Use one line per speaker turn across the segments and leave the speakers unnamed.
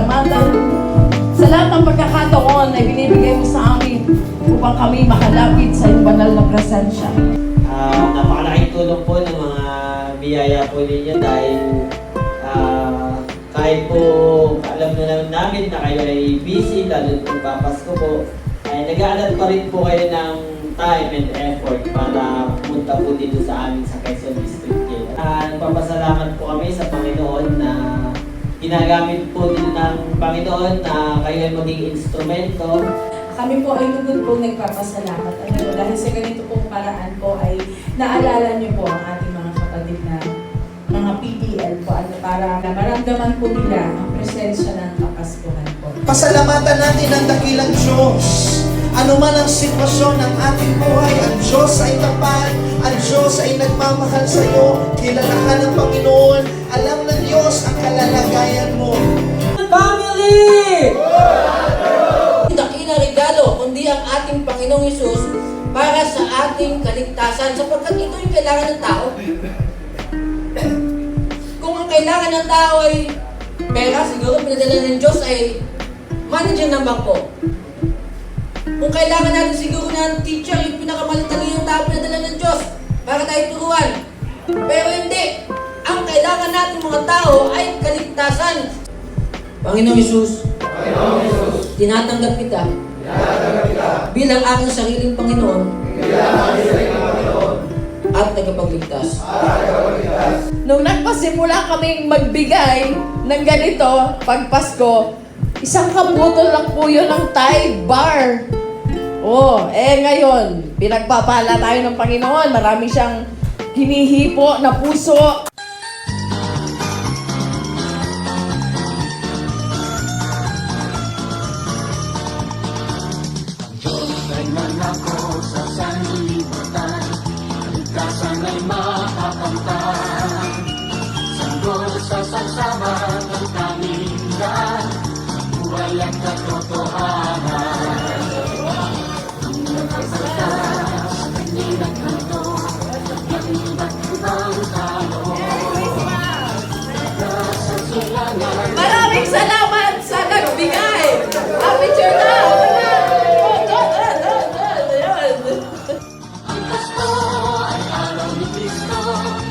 pasalamatan sa lahat ng pagkakataon na binibigay mo sa amin upang kami makalapit sa iyong banal na presensya.
Napakalaking tulong po ng mga biyaya po ninyo dahil kahit po alam na lang namin na kayo ay busy, lalo kung papasko po, ay nag-aalat pa rin po kayo ng time and effort para pumunta po dito sa amin sa Quezon District Jail. Nagpapasalamat po kami sa Panginoon na ginagamit po din ng Panginoon na kayo ay maging instrumento.
Kami po ay lugod po nagpapasalamat. Dahil sa ganito pong paraan po ay naalala niyo po ang ating mga kapatid na mga PDL po para maramdaman po nila ang presensya ng Kapaskuhan po.
Pasalamatan natin ang dakilang Diyos. Ano man ang sitwasyon ng ating buhay, ang Diyos ay tapat, ang Diyos ay nagmamahal sa iyo. Kilala ka ng Panginoon, alam ng Diyos ang kalalagayan mo.
Family! Dakilang regalo, kundi ang ating Panginoong Hesus para sa ating kaligtasan, sapagkat ito yung kailangan ng tao. Kung ang kailangan ng tao ay pera, siguro pinadala ng Diyos ay manager ng bangko. Kung kailangan natin siguro ng teacher, yung pinakamalitalino yung tao pinadala ng Diyos para tayo turuan. Pero hindi. Ang kailangan natin mga tao ay kaligtasan. Panginoong Hesus, tinatanggap kita bilang aking sariling Panginoon at tagapagligtas.
Nung nagpasimula kaming magbigay ng ganito pag Pasko, isang kabutol lang po yun ng Thai bar. Ngayon, pinagpapala tayo ng Panginoon. Marami siyang hinihipo na puso.
Manako sa sanlibutan, kaligtasan ay makakamtan. Sanggol sa saksaban ng kamindan, buhay at katotohanan. Ang nagkasaltas, hindi nagkanto, ang iba't ibang talo. Nasa silangan,
Maraming salamat sa nagbigay. Picture na!
ang Pasko ay araw ni Kristo,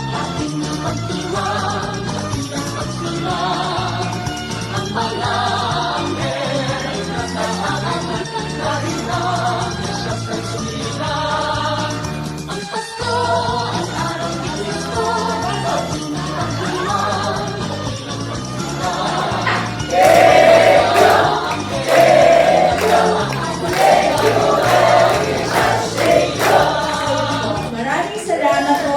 ating pagdiwang, bilang pagsilang. Ang mga anghel na tahanan at kahilang, Diyos ay sumilang. Ang Pasko ay araw ni Kristo, ating pagdiwang, bilang pagsilang.
Maraming salamat po